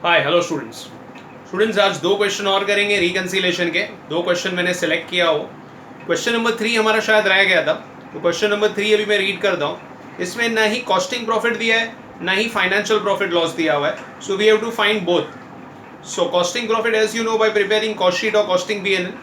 Hi hello students आज दो question और करेंगे रिकंसिलेशन के। दो क्वेश्चन मैंने सेलेक्ट किया हो। क्वेश्चन नंबर 3 हमारा शायद रह गया था, तो क्वेश्चन नंबर 3 अभी मैं रीड करता हूँ। इसमें ना ही कॉस्टिंग प्रॉफिट दिया है ना ही फाइनेंशियल प्रॉफिट लॉस दिया हुआ है, so we have to find both. So costing profit as you know by preparing cost sheet और कॉस्टिंग पीएनएल,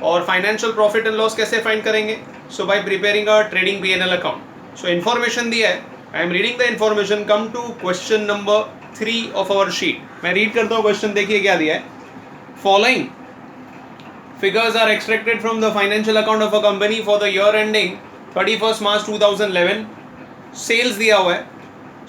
और फाइनेंशियल प्रॉफिट एंड लॉस कैसे फाइंड करेंगे? So by preparing a trading PNL account. So information दिया है, I am reading the information. Come to question number 3 of our sheet. मैं read करता हूँ question, देखिए क्या दिया है। Following figures are extracted from the financial account of a company for the year ending 31st March 2011. Sales दिया हुआ है,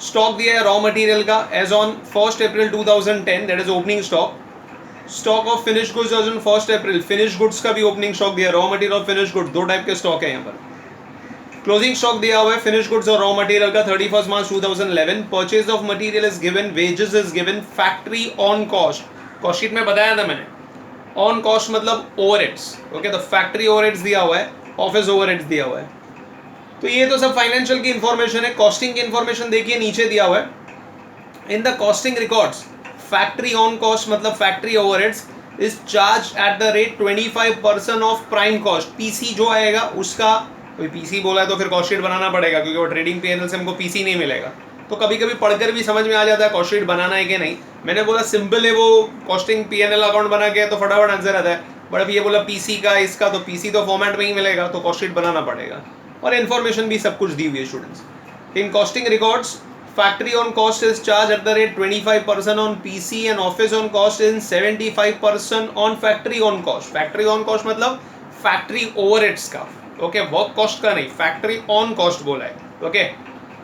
स्टॉक दिया है रॉ मटेरियल का as on 1st April 2010, that is opening stock. Stock of finish goods as on 1st April, finish goods का भी opening stock दिया है। रॉ मटेरियल और फिनिश गुड्स दो टाइप के स्टॉक है यहाँ पर। क्लोजिंग स्टॉक दिया हुआ है फिनिश गुड्स और रॉ मटेरियल का 31st March 2011। Purchase of material is given, wages is given, factory on cost, cost sheet में बताया था मैंने। ऑन कॉस्ट मतलब ओवरहेड्स, ओके। तो फैक्ट्री ओवरहेड्स दिया हुआ है, ऑफिस ओवरहेड्स दिया हुआ है। तो ये तो सब फाइनेंशियल की इंफॉर्मेशन है। कॉस्टिंग की इंफॉर्मेशन देखिए नीचे दिया हुआ है। In the costing records factory on cost मतलब factory overheads is charge at the rate 25% of prime cost. PC जो आएगा उसका, कोई पीसी बोला है तो फिर कॉस्ट शीट बनाना पड़ेगा, क्योंकि वो ट्रेडिंग पीएनएल से हमको पीसी नहीं मिलेगा। तो कभी कभी पढ़कर भी समझ में आ जाता है कॉस्ट शीट बनाना है कि नहीं। मैंने बोला सिंपल है, वो कॉस्टिंग पीएनएल अकाउंट बना के तो फटाफट आंसर आता है। बट अभी ये बोला पीसी का इसका, तो पीसी तो फॉर्मेट में ही मिलेगा, तो कॉस्ट शीट बनाना पड़ेगा। और इन्फॉर्मेशन भी सब कुछ दी हुई है students. In costing records factory on cost is charged at the rate 25% on PC and office on cost is 75% on factory on cost. Factory on cost मतलब factory overheads का, okay, work cost का नहीं, factory on cost बोला है, okay.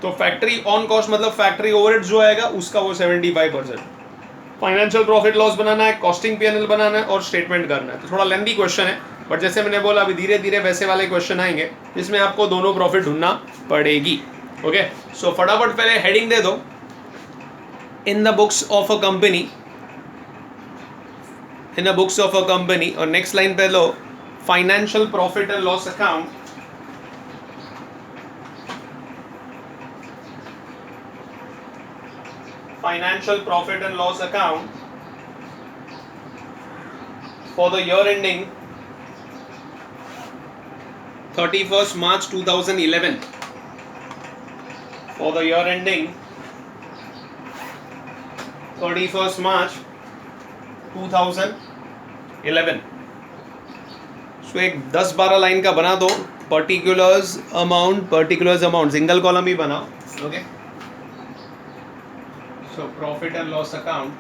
तो factory on cost मतलब factory overheads जो आएगा उसका वो 75%। फाइनेंशियल प्रॉफिट लॉस बनाना है, कॉस्टिंग पीएनएल बनाना है और स्टेटमेंट करना है। तो थोड़ा लेंथी क्वेश्चन है, बट जैसे मैंने बोला अभी धीरे धीरे वैसे वाले क्वेश्चन आएंगे जिसमें आपको दोनों प्रॉफिट ढूंढना पड़ेगी, ओके। सो फटाफट पहले हेडिंग दे दो, in the books of a company, in the books of a company, और नेक्स्ट लाइन पे लो financial profit and loss account. Financial profit and loss account for the year ending 31st March 2011. For the year ending 31st March 2011. So एक 10-12 line का बना दो। Particulars amount single column ही बनाओ, okay. So profit and loss account,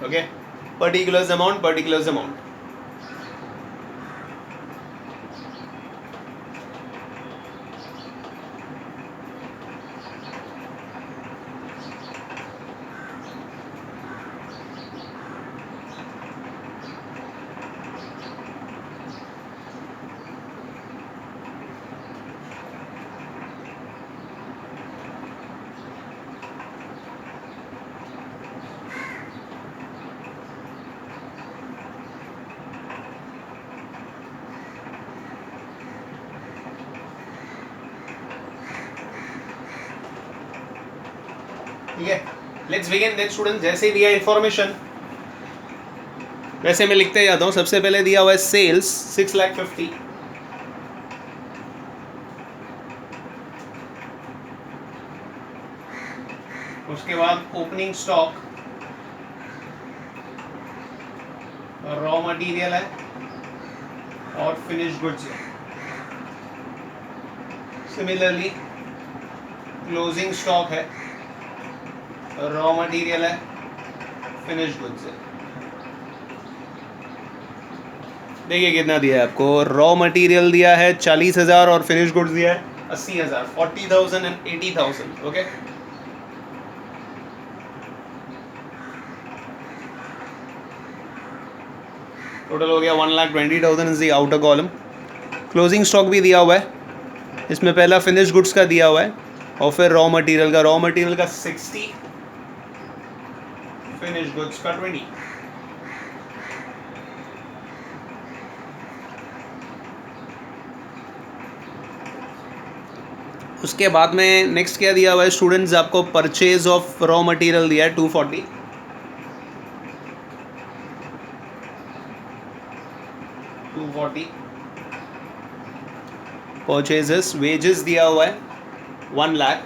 okay, particulars amount. ठीक है, let's begin. Then student, जैसे ही दिया information वैसे मैं लिखते जाता हूँ। सबसे पहले दिया हुआ है सेल्स 6,50,000, उसके बाद ओपनिंग स्टॉक, रॉ मटेरियल है और फिनिश गुड्स है। सिमिलरली क्लोजिंग स्टॉक है, रॉ मटेरियल है, फिनिश गुड्स है। देखिए कितना दिया है आपको। रॉ मटेरियल दिया है 40,000 और फिनिश गुड्स दिया है 80,000, 40,000 एंड 80,000, ओके। टोटल हो गया 1,20,000 is the outer column. Closing stock भी दिया हुआ है, इसमें पहला फिनिश गुड्स का दिया हुआ है और फिर रॉ मटेरियल का 60, फिनिश गुड्स का 20। उसके बाद में नेक्स्ट क्या दिया हुआ है स्टूडेंट्स, आपको परचेज ऑफ रॉ मटेरियल दिया है 240, 240. परचेजेस, वेजेस दिया हुआ है 1 लाख.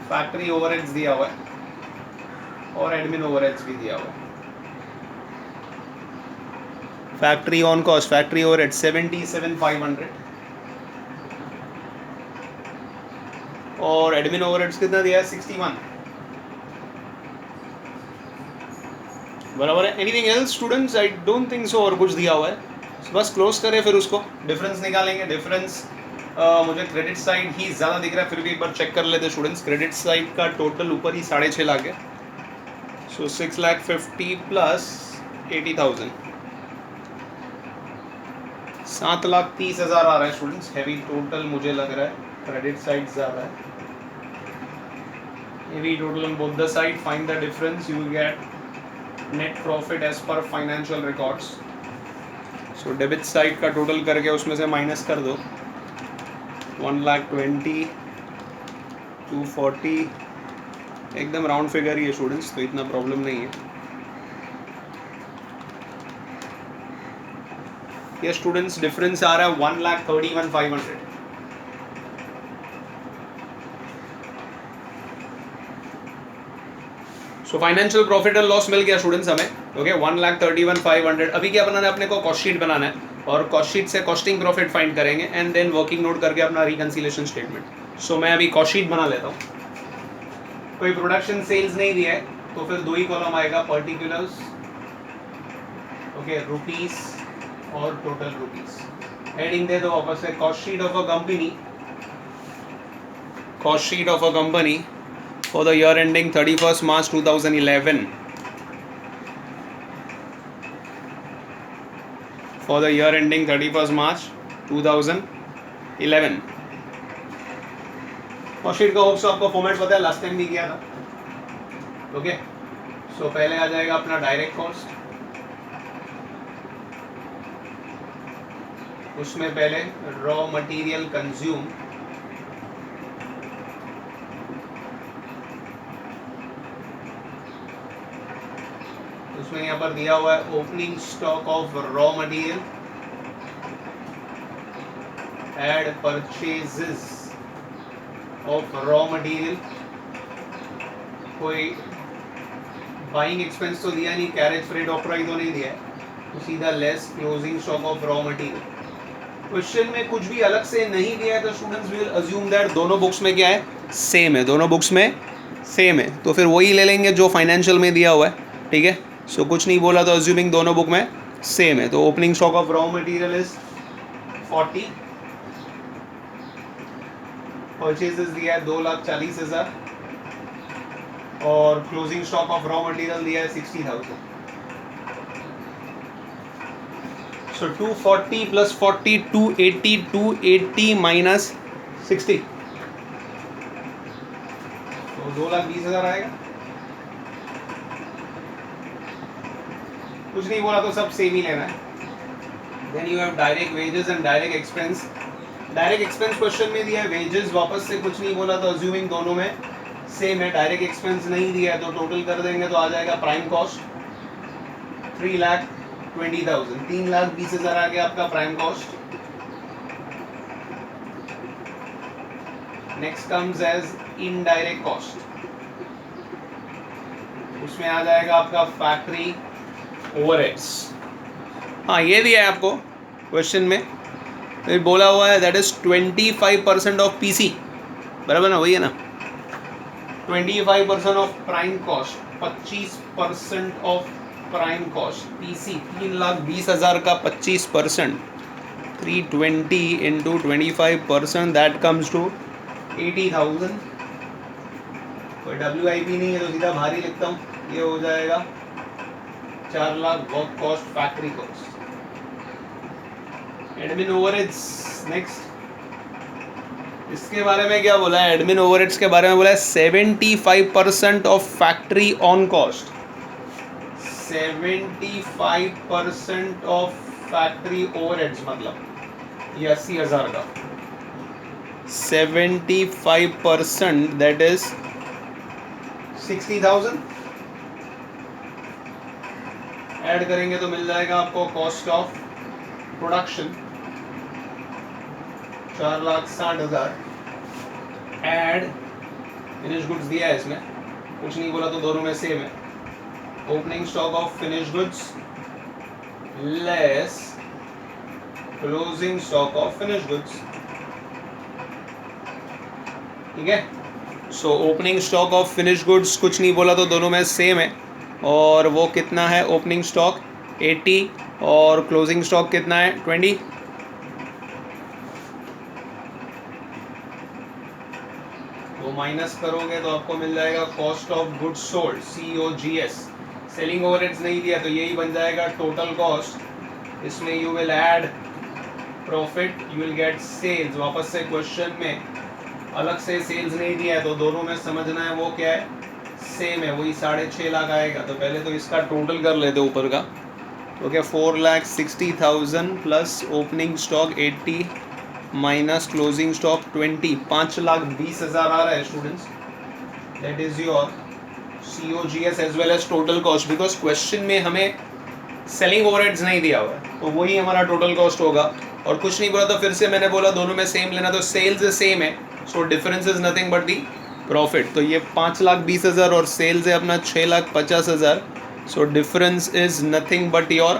फैक्ट्री ओवरहेड्स दिया हुआ है और एडमिन ओवरहेड्स भी दिया हुआ है. Factory on cost, factory overhead 77,500 और एडमिन ओवरहेड्स कितना दिया है 61. बराबर है. Anything else students? I don't think so और कुछ दिया हुआ है. बस क्लोज करें फिर उसको, डिफरेंस निकालेंगे. डिफरेंस मुझे क्रेडिट साइड ही ज़्यादा दिख रहा है, फिर भी एक बार चेक कर लेते स्टूडेंट्स. क्रेडिट साइड का टोटल ऊपर ही 6.5 लाख है. सो 6,50,000 प्लस 80,000, 7,30,000 आ रहा है स्टूडेंट्स. हैवी टोटल मुझे लग रहा है, क्रेडिट साइड ज़्यादा है. Heavy total on both the side. Find the difference, you get net profit as per financial records. So debit side का टोटल करके उसमें से माइनस कर दो. 1,20,000, 240, एकदम राउंड फिगर ही है स्टूडेंट्स, तो इतना प्रॉब्लम नहीं है. ये स्टूडेंट्स डिफरेंस आ रहा है 1,31,500. So financial profit and loss मिल गया स्टूडेंट्स हमें. ओके, 1,31,500. अभी क्या बनाना है अपने को? कॉस्ट शीट बनाना है और कॉस्ट शीट से कॉस्टिंग प्रॉफिट फाइंड करेंगे एंड देन वर्किंग नोट करके अपना रिकंसिलिएशन स्टेटमेंट. सो मैं अभी कॉस्ट शीट बना लेता हूँ. कोई प्रोडक्शन सेल्स नहीं दिया है तो फिर 2 ही कॉलम आएगा, पर्टिकुलर्स, ओके, रुपीस और टोटल रुपीस. हेडिंग दे दो वापस से, cost sheet of a company, cost sheet of a company for the year ending 31st March 2011. For the year ending 31st March 2011. Cost sheet का hopes आपको format पता है, last time भी किया था. ओके, सो पहले आ जाएगा अपना डायरेक्ट कॉस्ट. उसमें पहले रॉ मटेरियल कंज्यूम, उसमें यहाँ पर दिया हुआ है opening stock of raw material, add purchases of raw material. कोई बाइंग एक्सपेंस तो दिया नहीं, कैरेज फ्रेट ऑपराइज तो नहीं दिया है, तो सीधा less closing stock of raw material. Question में कुछ भी अलग से नहीं दिया है तो स्टूडेंट्स विल अज्यूम दैट दोनों बुक्स में क्या है, सेम है. दोनों बुक्स में सेम है तो फिर वही ले लेंगे जो फाइनेंशियल में दिया हुआ है. ठीक है, सो कुछ नहीं बोला तो अज्यूमिंग दोनों बुक में सेम है. तो opening stock of raw material is 40, purchases दिया है 2,40,000 और closing stock of raw material दिया है 60,000. सो 240 प्लस 40, 280, 280 माइनस 60, तो 2,20,000 आएगा. कुछ नहीं बोला तो सब सेम ही लेना है. Then you have direct wages and direct expense. Direct expense question में दिया है, वेजेस वापस से कुछ नहीं बोला तो अज्यूमिंग दोनों में सेम है. डायरेक्ट एक्सपेंस नहीं दिया है तो टोटल कर देंगे तो आ जाएगा प्राइम कॉस्ट 3,20,000, 3,20,000 आ गया आपका prime cost. Next comes as indirect cost, उसमें आ जाएगा आपका फैक्ट्री ओवरहेड्स. हाँ, ये दिया है आपको क्वेश्चन में, फिर बोला हुआ है दैट इज 25% ऑफ पीसी. बराबर ना, वही है ना, 25% of prime cost, 25% of prime cost. PC 3,20,000 का 25%, 320 इंटू 25%, दैट कम्स टू 80,000. कोई WIP नहीं है तो सीधा भारी लिखता हूँ, ये हो जाएगा 4 lakh work cost, factory cost. Admin overheads next. इसके बारे में क्या बोला है? एडमिन ओवरहेड्स के बारे में बोला है 75% of factory on cost. 75% of factory overheads मतलब ये 80,000 का. 75%, दैट इज 60,000। ऐड करेंगे तो मिल जाएगा आपको cost of production 4,60,000। Add finish goods दिया है इसमें, कुछ नहीं बोला तो दोनों में सेम है। Opening stock of finish goods less closing stock of finish goods, ठीक है। So opening stock of finish goods कुछ नहीं बोला तो दोनों में सेम है, और वो कितना है? ओपनिंग स्टॉक 80 और क्लोजिंग स्टॉक कितना है? 20। वो माइनस करोगे तो आपको मिल जाएगा cost of goods sold, COGS। Selling overheads नहीं दिया तो यही बन जाएगा टोटल कॉस्ट। इसमें you will add profit, you will get sales. वापस से क्वेश्चन में अलग से सेल्स नहीं दिया है तो दोनों में समझना है वो क्या है, सेम है, वही 6.5 लाख आएगा। तो पहले तो इसका टोटल कर लेते ऊपर का, तो क्या 4,60,000 plus opening stock 80 minus closing stock 20, 5,20,000 आ रहा है students. That is your COGS as well as total cost, because question में हमें सेलिंग ओवरहेड्स नहीं दिया हुआ है तो वही हमारा टोटल कॉस्ट होगा। और कुछ नहीं बोला तो फिर से मैंने बोला दोनों में सेम लेना, तो सेल्स सेम है, so difference is nothing but the profit. तो ये 5,20,000 और सेल्स है अपना 6,50,000, so difference is nothing but your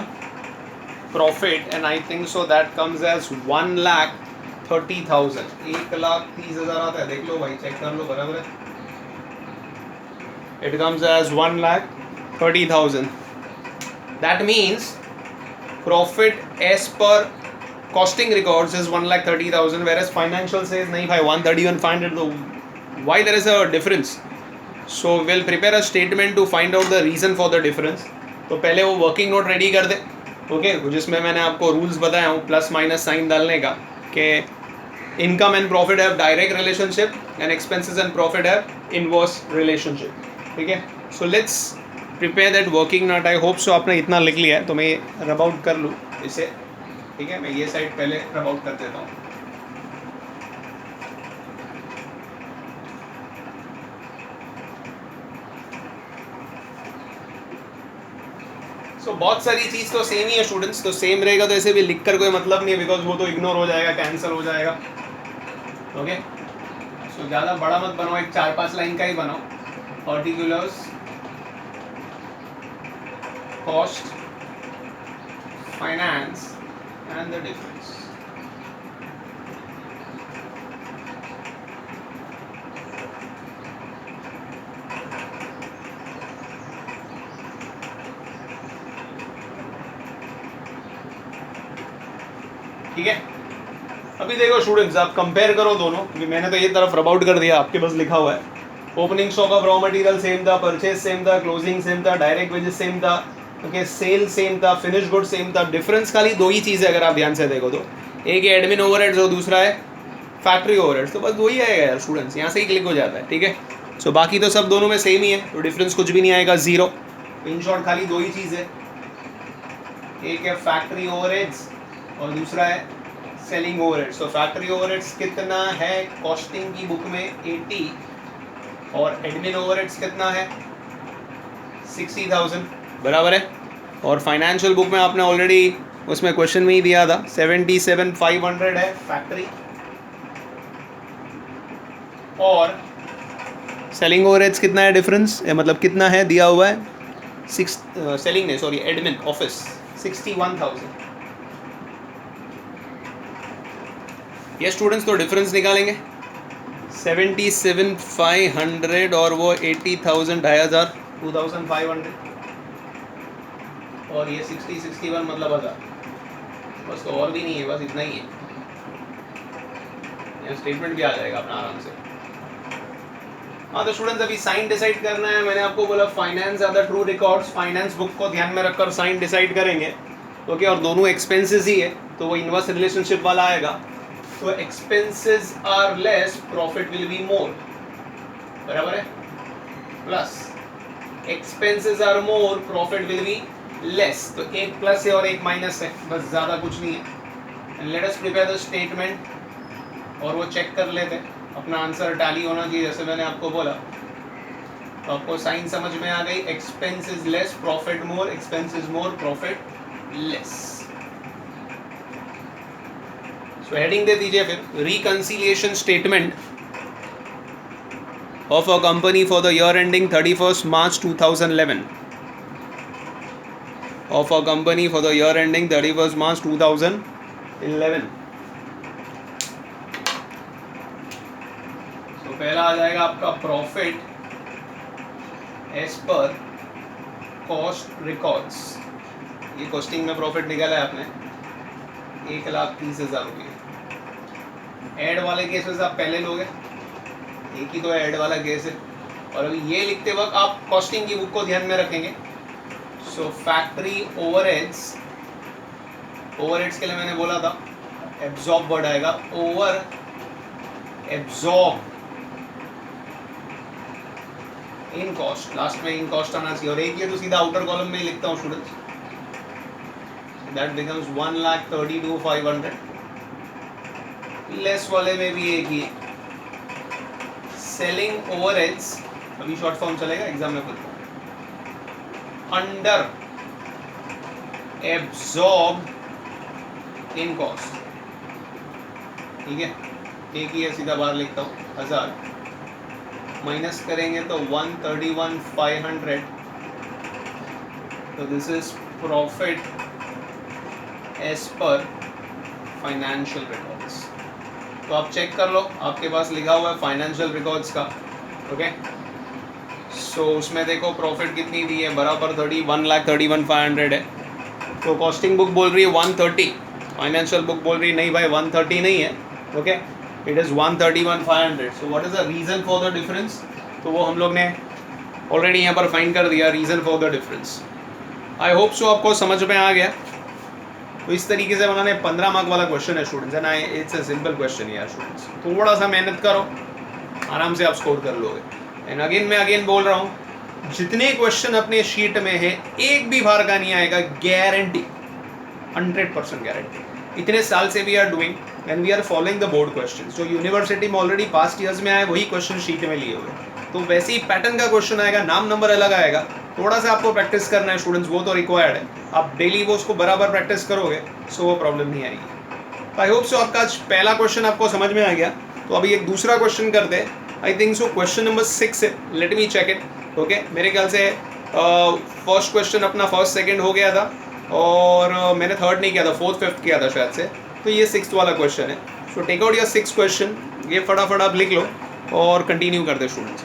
profit, and I think so that comes as 1,30,000। 1,30,000 आता है, देख लो भाई, चेक कर लो, बराबर है। It comes as 1,30,000। That means profit as per costing records is 1,30,000, whereas financial says nahi bhai 131,500. So why there is a difference? So we'll prepare a statement to find out the reason for the difference. तो पहले वो working note ready कर दे, okay, जिसमें मैंने आपको rules बताया हूँ plus minus sign डालने का, कि income and profit have direct relationship and expenses and profit have inverse relationship, ठीक है। So let's prepare that working note. I hope so आपने इतना लिख लिया है, तो मैं रब आउट कर लूँ इसे, ठीक है। मैं ये साइड पहले रब आउट कर देता हूँ। सो बहुत सारी चीज़ तो सेम ही है स्टूडेंट्स, तो सेम रहेगा तो ऐसे भी लिख कर कोई मतलब नहीं है, बिकॉज वो तो इग्नोर हो जाएगा, कैंसिल हो जाएगा, ओके। सो ज़्यादा बड़ा मत बनाओ, एक 4-5 लाइन का ही बनाओ। Particulars, cost, finance and the difference. ठीक है, अभी देखो स्टूडेंट्स, आप कंपेयर करो दोनों, क्योंकि मैंने तो ये तरफ रब आउट कर दिया, आपके पास लिखा हुआ है। Opening stock of raw material same था, परचेज सेम था, क्लोजिंग सेम था, डायरेक्ट वेजेस सेम था, ओके, सेल सेम था, फिनिश गुड सेम था। डिफरेंस खाली दो ही चीज़ है अगर आप ध्यान से देखो तो, एक है एडमिन ओवरहेड्स और दूसरा है फैक्ट्री ओवरहेड्स। तो बस वही आएगा यार स्टूडेंट्स, यहाँ से ही क्लिक हो जाता है, ठीक है। सो बाकी तो सब दोनों में सेम ही है, तो डिफरेंस कुछ भी नहीं आएगा, जीरो। इन शॉर्ट खाली दो ही चीज़ है, एक है फैक्ट्री ओवरहेड्स और दूसरा है सेलिंग ओवरहेड्स। तो फैक्ट्री ओवरहेड्स कितना है कॉस्टिंग की बुक में 80, और एडमिन ओवरहेड्स कितना है 60,000, बराबर है। और फाइनेंशियल बुक में आपने ऑलरेडी उसमें क्वेश्चन में ही दिया था 77,500 है फैक्ट्री, और सेलिंग ओवरहेड्स कितना है डिफरेंस, मतलब कितना है दिया हुआ है, सेलिंग नहीं सॉरी एडमिन ऑफिस 61,000। ये स्टूडेंट्स तो डिफरेंस निकालेंगे, 77,500 और वो 80,000, 2,500, 2,500, और ये 61 मतलब 1,000, बस। तो और भी नहीं है, बस इतना ही है। यहाँ स्टेटमेंट भी आ जाएगा अपना आराम से। हाँ तो स्टूडेंट्स, अभी साइन डिसाइड करना है। मैंने आपको बोला finance are the true records, finance book को ध्यान में रखकर साइन डिसाइड करेंगे, ओके। और दोनों एक्सपेंसेस ही है तो वो इनवर्स रिलेशनशिप वाला आएगा। तो expenses are less, profit will be more, बराबर है, plus expenses are more, profit will be less. तो एक प्लस है और एक माइनस है, बस ज़्यादा कुछ नहीं है। And let us prepare the statement और वो चेक कर लेते, अपना आंसर टैली होना चाहिए जैसे मैंने आपको बोला। तो आपको साइन समझ में आ गई, expense is less profit more, expense is more profit less. So heading दे दीजिए फिर, reconciliation statement of a company for the year ending 31st March 2011, of a company for the year ending 31st March 2011। तो पहला आ जाएगा आपका profit as per cost records. ये costing में प्रॉफिट निकाला है आपने 1,30,000 रुपये। एड वाले केसेस आप पहले लोगे, एक ही तो ऐड वाला केस है। और अभी ये लिखते वक्त आप कॉस्टिंग की बुक को ध्यान में रखेंगे। सो फैक्ट्री ओवरहेड्स, ओवरहेड्स के लिए मैंने बोला था एब्जॉर्ब वर्ड आएगा, over absorb in cost, last में इन कॉस्ट आना चाहिए। और एक ये तो सीधा आउटर कॉलम में ही लिखता हूँ स्टूडेंट्स, दैट बिकम्स 1,32,500। लेस वाले में भी एक ही सेलिंग ओवरहेड्स, अभी शॉर्ट फॉर्म चलेगा एग्जाम में खुद, अंडर एब्जॉर्ब इन कॉस्ट। ठीक है, एक ही है, सीधा बाहर लिखता हूँ 1000 माइनस करेंगे तो 131,500। तो this is profit as per financial records. तो आप चेक कर लो, आपके पास लिखा हुआ है फाइनेंशियल रिकॉर्ड्स का। ओके, सो उसमें देखो प्रॉफिट कितनी दी है, बराबर 1,31,500 है। तो कॉस्टिंग बुक बोल रही है 130, फाइनेंशियल बुक बोल रही है नहीं भाई 130 नहीं है। Okay, it is 131,500। So what is the reason for the difference? तो वो हम लोग ने ऑलरेडी यहाँ पर फाइंड कर दिया, reason for the difference. I hope so आपको समझ में आ गया। तो इस तरीके से बनाने 15 मार्क वाला क्वेश्चन है students, and it's a simple question यार स्टूडेंट्स। थोड़ा सा मेहनत करो, आराम से आप स्कोर कर लोगे। एंड मैं अगेन बोल रहा हूँ, जितने क्वेश्चन अपने शीट में है एक भी बार का नहीं आएगा, गारंटी, 100% गारंटी। इतने साल से we are doing and we are following the board question. जो यूनिवर्सिटी में ऑलरेडी पास्ट ईयर्स में आए वही क्वेश्चन शीट में लिए हुए, तो वैसे ही पैटर्न का क्वेश्चन आएगा, नाम नंबर अलग आएगा। थोड़ा सा आपको प्रैक्टिस करना है स्टूडेंट्स, वो तो रिक्वायर्ड है। आप डेली वो उसको बराबर प्रैक्टिस करोगे सो वो प्रॉब्लम नहीं आएगी। आई होप सो आपका आज पहला क्वेश्चन आपको समझ में आ गया। तो अभी एक दूसरा क्वेश्चन करते हैं। I think so question number 6 है, let me check it. Okay, मेरे ख्याल से फर्स्ट क्वेश्चन अपना फर्स्ट सेकंड हो गया था और मैंने थर्ड नहीं किया था, फोर्थ फिफ्थ किया था शायद से। तो ये 6th वाला क्वेश्चन है। So take out your 6th question, ये फटाफट आप लिख लो और कंटिन्यू करते स्टूडेंट्स।